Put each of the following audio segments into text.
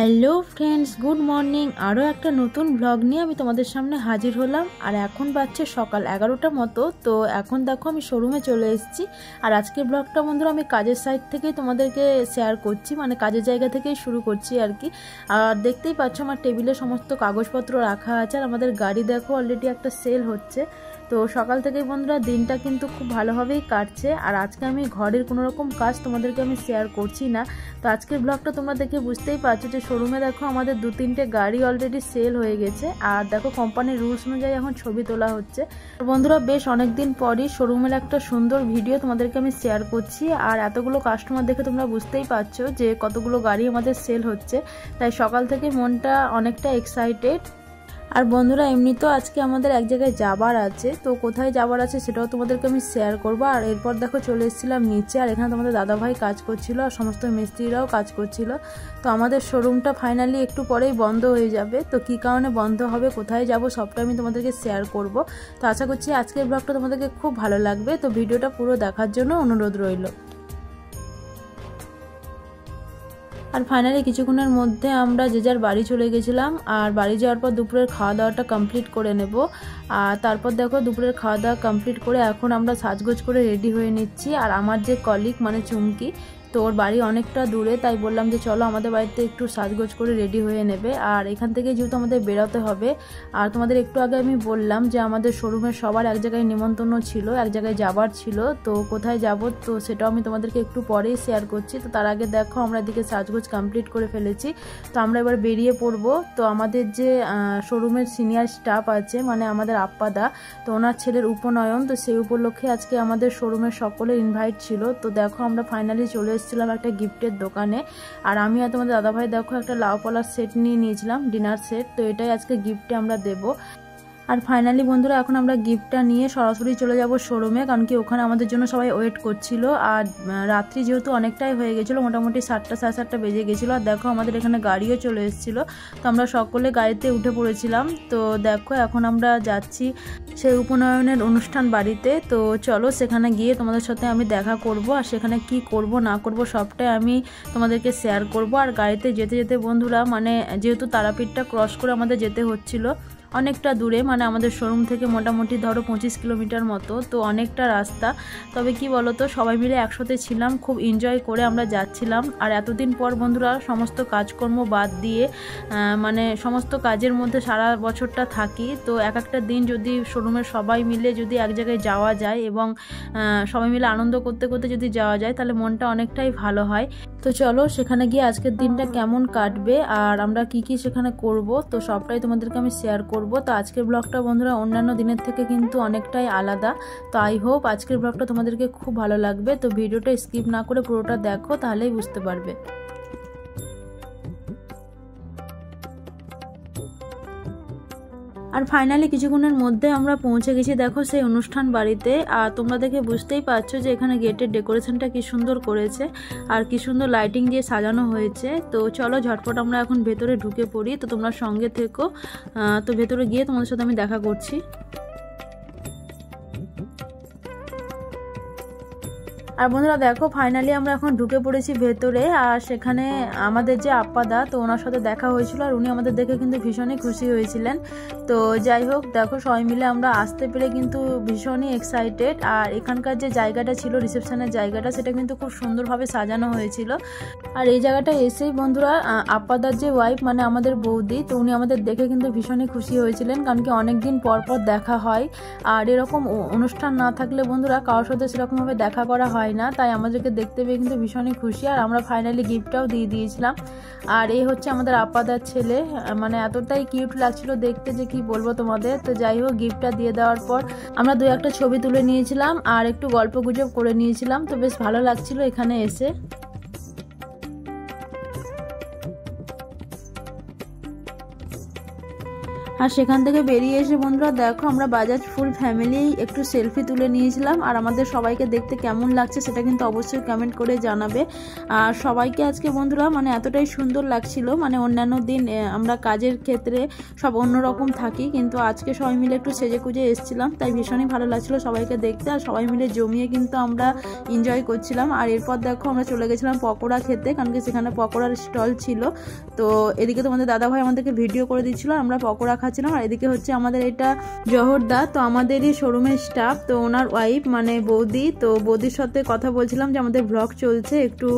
Hello friends, good morning. আরও একটা নতুন ব্লগ নিয়ে আমি তোমাদের সামনে হাজির হলাম। আর এখন বাজছে সকাল 11টার মতো। তো এখন দেখো আমি শোরুমে চলে এসেছি। আর আজকের ব্লগটা বন্ধুরা আমি কাজের সাইড থেকেই তোমাদেরকে শেয়ার করছি, মানে কাজের জায়গা থেকেই শুরু করছি আর কি। আর দেখতেই পাচ্ছ আমার টেবিলে সমস্ত কাগজপত্র রাখা আছে। আর আমাদের গাড়ি দেখো অলরেডি একটা সেল হচ্ছে। তো সকাল থেকেই বন্ধুরা দিনটা কিন্তু খুব ভালোভাবেই কাটছে। আর আজকে আমি ঘরের কোনো রকম কাজ তোমাদেরকে আমি শেয়ার করছি না। তো আজকের ব্লগটা তোমরা দেখে বুঝতেই পারছো যে শোরুমে দেখো আমাদের 2-3টে গাড়ি অলরেডি সেল হয়ে গেছে। আর দেখো কোম্পানির রুলস অনুযায়ী এখন ছবি তোলা হচ্ছে। বন্ধুরা বেশ অনেকদিন পরই শোরুমের একটা সুন্দর ভিডিও তোমাদেরকে আমি শেয়ার করছি। আর এতগুলো কাস্টমার দেখে তোমরা বুঝতেই পারছো যে কতগুলো গাড়ি আমাদের সেল হচ্ছে। তাই সকাল থেকে মনটা অনেকটা এক্সাইটেড। আর বন্ধুরা এমনি তো আজকে আমাদের এক জায়গায় যাবার আছে, তো কোথায় যাবার আছে সেটাও তোমাদেরকে আমি শেয়ার করবো। আর এরপর দেখো চলে এসেছিলাম নিচে। আর এখানে তোমাদের দাদাভাই কাজ করছিল আর সমস্ত মিস্ত্রিরাও কাজ করছিল। তো আমাদের শোরুমটা ফাইনালি একটু পরেই বন্ধ হয়ে যাবে। তো কী কারণে বন্ধ হবে, কোথায় যাব, সবটা আমি তোমাদেরকে শেয়ার করব। তো আশা করছি আজকের ব্লগটা তোমাদেরকে খুব ভালো লাগবে। তো ভিডিওটা পুরো দেখার জন্য অনুরোধ রইল। আর ফাইনালি কিছুক্ষণের মধ্যে আমরা যে যার বাড়ি চলে গেছিলাম। আর বাড়ি যাওয়ার পর দুপুরের খাওয়া দাওয়াটা কমপ্লিট করে নেব। আর তারপর দেখো দুপুরের খাওয়া দাওয়া কমপ্লিট করে এখন আমরা সাজগোজ করে রেডি হয়ে নিচ্ছি। আর আমার যে কলিগ মানে চুমকি, তো ওর বাড়ি অনেকটা দূরে, তাই বললাম যে চলো আমাদের বাড়িতে একটু সাজগোজ করে রেডি হয়ে নেবে। আর এখান থেকে যেহেতু আমাদের বেরোতে হবে। আর তোমাদের একটু আগে আমি বললাম যে আমাদের শোরুমের সবার এক জায়গায় নিমন্ত্রণ ছিল, এক জায়গায় যাবার ছিল। তো কোথায় যাব তো সেটাও আমি তোমাদেরকে একটু পরেই শেয়ার করছি। তো তার আগে দেখো আমরা এদিকে সাজগোজ কমপ্লিট করে ফেলেছি। তো আমরা এবার বেরিয়ে পড়বো। তো আমাদের যে শোরুমের সিনিয়র স্টাফ আছে, মানে আমাদের আপ্পাদা, তো ওনার ছেলের উপনয়ন, তো সেই উপলক্ষে আজকে আমাদের শোরুমের সকলের ইনভাইট ছিল। তো দেখো আমরা ফাইনালি চলে এসেছিলাম একটা গিফটের দোকানে। আর আমি আর তোমাদের দাদাভাই দেখো একটা লাউ পলার সেট নিয়ে নিয়েছিলাম, ডিনার সেট। তো এটাই আজকে গিফটে আমরা দেবো। আর ফাইনালি বন্ধুরা এখন আমরা গিফটটা নিয়ে সরাসরি চলে যাব শোরুমে, কারণ কি ওখানে আমাদের জন্য সবাই ওয়েট করছিল। আর রাত্রি যেহেতু অনেকটাই হয়ে গেছিলো, মোটামুটি 7টা সাড়ে 7টা বেজে গেছিলো। আর দেখো আমাদের এখানে গাড়িও চলে এসেছিলো। তো আমরা সকলে গাড়িতে উঠে পড়েছিলাম। তো দেখো এখন আমরা যাচ্ছি সেই উপনয়নের অনুষ্ঠান বাড়িতে। তো চলো সেখানে গিয়ে তোমাদের সাথে আমি দেখা করব। আর সেখানে কি করব না করব সবটাই আমি তোমাদেরকে শেয়ার করব। আর গাড়িতে যেতে যেতে বন্ধুরা, মানে যেহেতু তারাপীঠটা ক্রস করে আমাদের যেতে হচ্ছিলো অনেকটা দূরে, মানে আমাদের শোরুম থেকে মোটামুটি ধরো 25 কিলোমিটার মতো, তো অনেকটা রাস্তা। তবে কি বলতো সবাই মিলে একসাথে ছিলাম, খুব এনজয় করে আমরা যাচ্ছিলাম। আর এতদিন পর বন্ধুরা সমস্ত কাজকর্ম বাদ দিয়ে, মানে সমস্ত কাজের মধ্যে সারা বছরটা থাকি, তো এক একটা দিন যদি শোরুমের সবাই মিলে যদি এক জায়গায় যাওয়া যায় এবং সবাই মিলে আনন্দ করতে করতে যদি যাওয়া যায় তাহলে মনটা অনেকটাই ভালো হয়। তো চলো সেখানে গিয়ে আজকের দিনটা কেমন কাটবে আর আমরা কি কি সেখানে করব তো সবটাই তোমাদেরকে আমি শেয়ার করব। তো আজকের ব্লগটা বন্ধুরা অন্যান্য দিনের থেকে কিন্তু অনেকটাই আলাদা। তো আই হোপ আজকের ব্লগটা তোমাদেরকে খুব ভালো লাগবে। তো ভিডিওটা স্কিপ না করে পুরোটা দেখো, তাহলেই বুঝতে পারবে। আর ফাইনালি কিছুক্ষণের মধ্যে আমরা পৌঁছে গেছি দেখো সেই অনুষ্ঠান বাড়িতে। আর তোমরা দেখে বুঝতেই পারছো যে এখানে গেটের ডেকোরেশনটা কি সুন্দর করেছে আর কি সুন্দর লাইটিং দিয়ে সাজানো হয়েছে। তো চলো ঝটপট আমরা এখন ভেতরে ঢুকে পড়ি। তো তোমরা সঙ্গে থেকো। তো ভেতরে গিয়ে তোমাদের সাথে আমি দেখা করছি। আর বন্ধুরা দেখো ফাইনালি আমরা এখন ঢুকে পড়েছি ভেতরে। আর সেখানে আমাদের যে আপ্পাদা, তো ওনার সাথে দেখা হয়েছিল আর উনি আমাদের দেখে কিন্তু ভীষণই খুশি হয়েছিলেন। তো যাই হোক দেখো সবাই মিলে আমরা আসতে পেরে কিন্তু ভীষণই এক্সাইটেড। আর এখানকার যে জায়গাটা ছিল রিসেপশনের জায়গাটা, সেটা কিন্তু খুব সুন্দরভাবে সাজানো হয়েছিল। আর এই জায়গাটা এসেই বন্ধুরা আপ্পাদার যে ওয়াইফ মানে আমাদের বৌদি, তো উনি আমাদের দেখে কিন্তু ভীষণই খুশি হয়েছিলেন, কারণ কি অনেকদিন পর পর দেখা হয়। আর এরকম অনুষ্ঠান না থাকলে বন্ধুরা কারোর সাথে সেরকমভাবে দেখা করা হয় না, তাই আমাদেরকে দেখতে পেয়ে কিন্তু ভীষণই খুশি। আর আমরা ফাইনালি গিফটটাও দিয়ে দিয়েছিলাম। আর এই হচ্ছে আমাদের আপ্পাদার ছেলে, মানে এতটাই কিউট লাগছিল দেখতে যে কি বলবো তোমাদের। তো যাই হোক গিফটটা দিয়ে দেওয়ার পর আমরা 2-1টা ছবি তুলে নিয়েছিলাম আর একটু গল্প গুজব করে নিয়েছিলাম। তো বেশ ভালো লাগছিল এখানে এসে। আর সেখান থেকে বেরিয়ে এসে বন্ধুরা দেখো আমরা বাজাজ ফুল ফ্যামিলি একটু সেলফি তুলে নিয়েছিলাম। আর আমাদের সবাইকে দেখতে কেমন লাগছে সেটা কিন্তু অবশ্যই কমেন্ট করে জানাবে। আর সবাইকে আজকে বন্ধুরা মানে এতটাই সুন্দর লাগছিল, মানে অন্যান্য দিন আমরা কাজের ক্ষেত্রে সব অন্যরকম থাকি, কিন্তু আজকে সবাই মিলে একটু সেজে কুজে এসেছিলাম, তাই ভীষণই ভালো লাগছিল সবাইকে দেখতে। আর সবাই মিলে জমিয়ে কিন্তু আমরা এনজয় করছিলাম। আর এরপর দেখো আমরা চলে গেছিলাম পকোড়া খেতে, কারণ কি সেখানে পকোড়ার স্টল ছিল। তো এদিকে তোমাদের দাদাভাই আমাদেরকে ভিডিও করে দিচ্ছিল, আমরা পকোড়া খাচ্ছিলাম। আর এদিকে হচ্ছে আমাদের এটা জহরদা, তো আমাদেরই শোরুমের স্টাফ, তো ওনার ওয়াইফ মানে বৌদি। তো বৌদির সাথে কথা বলছিলাম যে আমাদের ব্লগ চলছে, একটু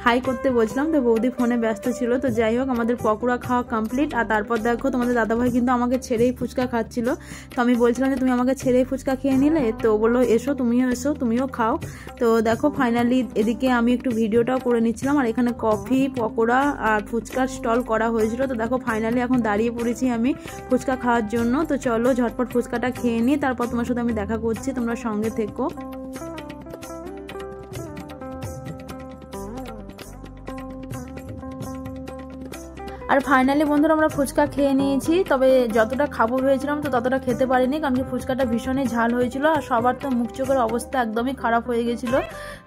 হাই করতে বলছিলাম, তো বৌদি ফোনে ব্যস্ত ছিল। তো যাই হোক আমাদের পকোড়া খাওয়া কমপ্লিট। আর তারপর দেখো তোমাদের দাদাভাই কিন্তু আমাকে ছেড়েই ফুচকা খাচ্ছিল। তো আমি বলছিলাম যে তুমি আমাকে ছেড়েই ফুচকা খেয়ে নিলে, তো বললো এসো তুমিও খাও। তো দেখো ফাইনালি এদিকে আমি একটু ভিডিওটাও করে নিচ্ছিলাম। আর এখানে কফি, পকোড়া আর ফুচকার স্টল করা হয়েছিল। তো দেখো ফাইনালি এখন দাঁড়িয়ে পড়েছি আমি ফুচকা খাওয়ার জন্য। তো চলো ঝটপট ফুচকাটা খেয়ে নিই, তারপর তোমার সাথে আমি দেখা করছি, তোমরা সঙ্গে থেকো। আর ফাইনালি বন্ধুরা আমরা ফুচকা খেয়ে নিয়েছি, তবে যতটা খাবো ভেবেছিলাম তো ততটা খেতে পারিনি, কারণ কি ফুচকাটা ভীষণই ঝাল হয়েছিল। আর সবার তো মুখ চোখের অবস্থা একদমই খারাপ হয়ে গেছিলো,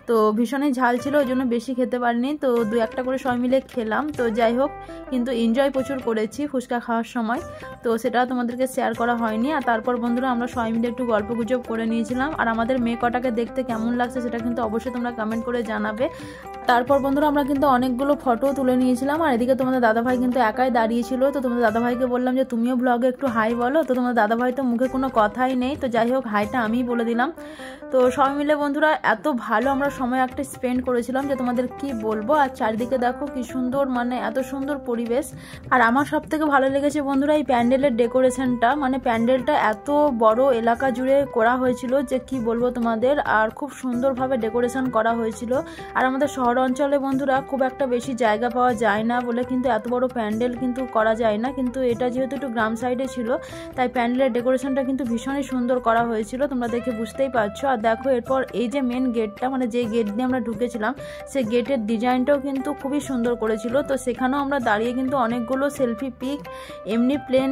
তো ভীষণই ঝাল ছিল, ওই জন্য বেশি খেতে পারিনি। তো 2-1টা করে সবাই মিলে খেলাম। তো যাই হোক কিন্তু এনজয় প্রচুর করেছি ফুচকা খাওয়ার সময়, তো সেটা তোমাদেরকে শেয়ার করা হয়নি। আর তারপর বন্ধুরা আমরা সবাই মিলে একটু গল্প গুজব করে নিয়েছিলাম। আর আমাদের মেয়ে কটাকে দেখতে কেমন লাগছে সেটা কিন্তু অবশ্যই তোমরা কমেন্ট করে জানাবে। তারপর বন্ধুরা আমরা কিন্তু অনেকগুলো ফটো তুলে নিয়েছিলাম। আর এদিকে তোমাদের দাদাভাই কিন্তু একাই দাঁড়িয়েছিল। তো তোমাদের দাদাভাইকে বললাম যে তুমিও ব্লগে একটু হাই বলো, তো তোমাদের দাদাভাই তো মুখে কোনো কথাই নেই। তো যাই হোক হাইটা আমিই বলে দিলাম। তো সবাই মিলে বন্ধুরা এত ভালো আমরা সময় একটা স্পেন্ড করেছিলাম যে তোমাদের কি বলবো। আর চারিদিকে দেখো কি সুন্দর, মানে এত সুন্দর পরিবেশ। আর আমার সব থেকে ভালো লেগেছে বন্ধুরা এই প্যান্ডেলের ডেকোরেশনটা, মানে প্যান্ডেলটা এত বড় এলাকা জুড়ে করা হয়েছিল যে কি বলবো তোমাদের। আর খুব সুন্দরভাবে ডেকোরেশন করা হয়েছিল। আর আমাদের শহর অঞ্চলে বন্ধুরা খুব একটা বেশি জায়গা পাওয়া যায় না বলে কিন্তু এত বড় প্যান্ডেল কিন্তু করা যায় না, কিন্তু এটা যেহেতু একটু গ্রাম সাইডে ছিল তাই প্যান্ডেলের ডেকোরেশনটা কিন্তু ভীষণই সুন্দর করা হয়েছিল, তোমরা দেখে বুঝতেই পারছো। আর দেখো এরপর এই যে মেন গেটটা, মানে যে গেট দিয়ে আমরা ঢুকেছিলাম সেই গেটের ডিজাইনটাও কিন্তু খুবই সুন্দর করেছিল। তো সেখানেও আমরা দাঁড়িয়ে কিন্তু অনেকগুলো সেলফি পিক, এমনি প্লেন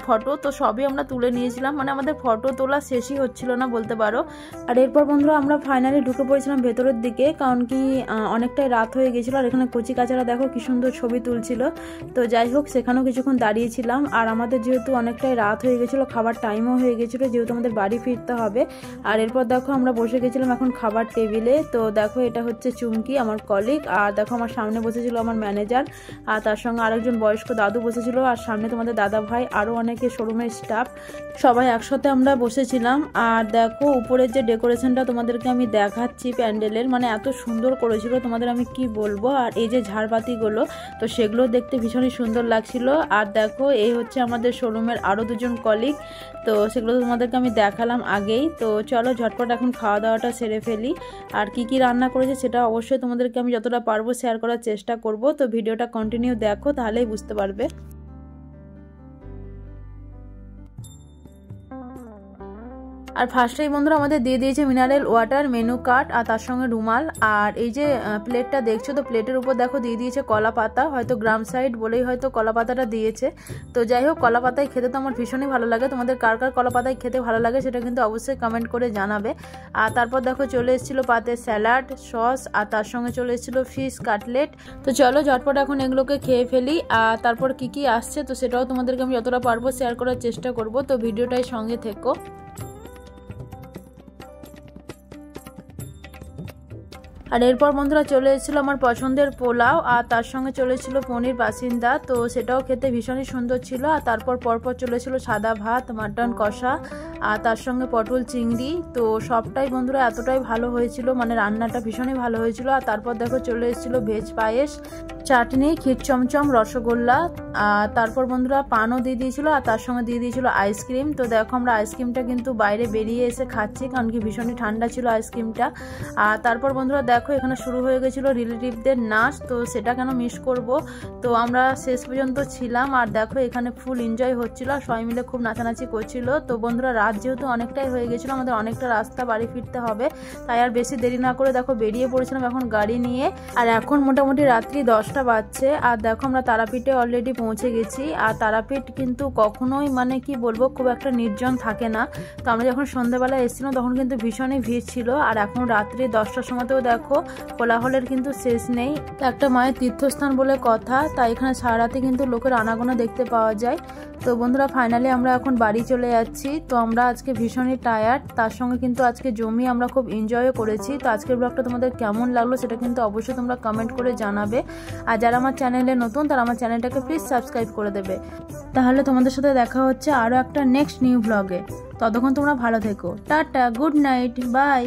ফটো তো সবই আমরা তুলে নিয়েছিলাম, মানে আমাদের ফটো তোলা শেষই হচ্ছিল না বলতে পারো। আর এরপর বন্ধুরা আমরা ফাইনালি ঢুকে পড়েছিলাম ভেতরের দিকে, কারণ কি অনেকটাই রাত হয়ে গেছিলো। আর এখানে কচি কাচারা দেখো কি সুন্দর ছবি তুলছিল। তো যাই হোক সেখানেও কিছুক্ষণ দাঁড়িয়েছিলাম। আর আমাদের যেহেতু অনেকটাই রাত হয়ে গেছিলো, খাবার টাইমও হয়ে গেছিলো, যেহেতু আমাদের বাড়ি ফিরতে হবে। আর এরপর দেখো আমরা বসে গেছিলাম এখন খাবার টেবিলে। তো দেখো এটা হচ্ছে চুমকি আমার কলিগ, আর দেখো আমার সামনে বসেছিল আমার ম্যানেজার, আর তার সঙ্গে আরেকজন বয়স্ক দাদু বসেছিল। আর সামনে তোমাদের দাদা ভাই, আরও অনেকে শোরুমের স্টাফ, সবাই একসাথে আমরা বসেছিলাম। আর দেখো উপরের যে ডেকোরেশনটা তোমাদেরকে আমি দেখাচ্ছি প্যান্ডেলের, মানে এত সুন্দর করেছিল তোমাদের আমি কি বলবো। আর এই যে ঝাড়বাতিগুলো, তো সেগুলো দেখতে ভীষণই সুন্দর লাগছিল। আর দেখো এই হচ্ছে আমাদের শোরুমের আরও দুজন কলিগ, তো সেগুলো তোমাদেরকে আমি দেখালাম আগেই। তো চলো ঝটপট এখন খাওয়া দাওয়াটা সেরে ফেলি। আর কি কি রান্না করেছে সেটা অবশ্যই তোমাদেরকে আমি যতটা পারবো শেয়ার করার চেষ্টা করব। তো ভিডিওটা কন্টিনিউ দেখো, তাহলেই বুঝতে পারবে। আর ফার্স্টেই বন্ধুরা আমাদের দিয়ে দিয়েছে মিনারেল ওয়াটার, মেনু কার্ড আর তার সঙ্গে রুমাল। আর এই যে প্লেটটা দেখছো, তো প্লেটের উপর দেখো দিয়ে দিয়েছে কলা পাতা, হয়তো গ্রাম সাইড বলেই হয়তো কলা পাতাটা দিয়েছে। তো যাই হোক কলা পাতায় খেতে তো আমার ভীষণই ভালো লাগে, তোমাদের কার কার কলা পাতায় খেতে ভালো লাগে সেটা কিন্তু অবশ্যই কমেন্ট করে জানাবে। আর তারপর দেখো চলে এসেছিলো পাতে স্যালাড, সস, আর তার সঙ্গে চলে এসেছিলো ফিশ কাটলেট। তো চলো ঝটপট এখন এগুলোকে খেয়ে ফেলি। আর তারপর কি কি আসছে তো সেটাও তোমাদেরকে আমি যতটা পারবো শেয়ার করার চেষ্টা করব। তো ভিডিওটাই সঙ্গে থেকো। আর এরপর বন্ধুরা চলে এসেছিলো আমার পছন্দের পোলাও, আর তার সঙ্গে চলে এসেছিলো পনির বাসিন্দা, তো সেটাও খেতে ভীষণই সুন্দর ছিল। আর তারপর পরপর চলে এসেছিলো সাদা ভাত, মাটন কষা, আর তার সঙ্গে পটল চিংড়ি। তো সবটাই বন্ধুরা এতটাই ভালো হয়েছিল, মানে রান্নাটা ভীষণই ভালো হয়েছিল। আর তারপর দেখো চলে এসেছিলো ভেজ পায়েস, চাটনি, ক্ষীর চমচম, রসগোল্লা, আর তারপর বন্ধুরা পানও দিয়ে দিয়েছিলো, আর তার সঙ্গে দিয়ে দিয়েছিলো আইসক্রিম। তো দেখো আমরা আইসক্রিমটা কিন্তু বাইরে বেরিয়ে এসে খাচ্ছি, কারণ কি ভীষণই ঠান্ডা ছিল আইসক্রিমটা। আর তারপর বন্ধুরা দেখো এখানে শুরু হয়ে গেছিলো রিলেটিভদের নাচ, তো সেটা কেন মিস করব। তো আমরা শেষ পর্যন্ত ছিলাম। আর দেখো এখানে ফুল এনজয় হচ্ছিল, সবাই মিলে খুব নাচানাচি করছিল। তো বন্ধুরা রাত যেহেতু অনেকটাই হয়ে গেছিলো, আমাদের অনেকটা রাস্তা বাড়ি ফিরতে হবে, তাই আর বেশি দেরি না করে দেখো বেরিয়ে পড়েছিলাম এখন গাড়ি নিয়ে। আর এখন মোটামুটি রাত্রি 10 10টা বাজছে। আর দেখো আমরা তারাপীঠে অলরেডি পৌঁছে গেছি। আর তারাপীঠ কিন্তু কখনোই মানে কি বলবো খুব একটা নির্জন থাকে না। তো আমরা যখন সন্ধ্যাবেলা এসেছিলাম তখন কিন্তু ভীষণই ভিড় ছিল। আর এখন রাত্রি 10টার সময়তেও দেখো কোলাহলের কিন্তু শেষ নেই। একটা মায়ের তীর্থস্থান বলে কথা, তাই এখানে সারা রাতে কিন্তু লোকের আনাগোনা দেখতে পাওয়া যায়। তো বন্ধুরা ফাইনালি আমরা এখন বাড়ি চলে যাচ্ছি। তো আমরা আজকে ভীষণই টায়ার্ড, তার সঙ্গে কিন্তু আজকে জমি আমরা খুব এনজয়ও করেছি। তো আজকের ব্লগটা তোমাদের কেমন লাগলো সেটা কিন্তু অবশ্যই তোমরা কমেন্ট করে জানাবে। আর যারা আমার চ্যানেলে নতুন তারা আমার চ্যানেলটাকে প্লিজ সাবস্ক্রাইব করে দেবে। তাহলে তোমাদের সাথে দেখা হচ্ছে আরও একটা নেক্সট নিউ ব্লগে। ততক্ষণ তোমরা ভালো থেকো। Tata, good night, by.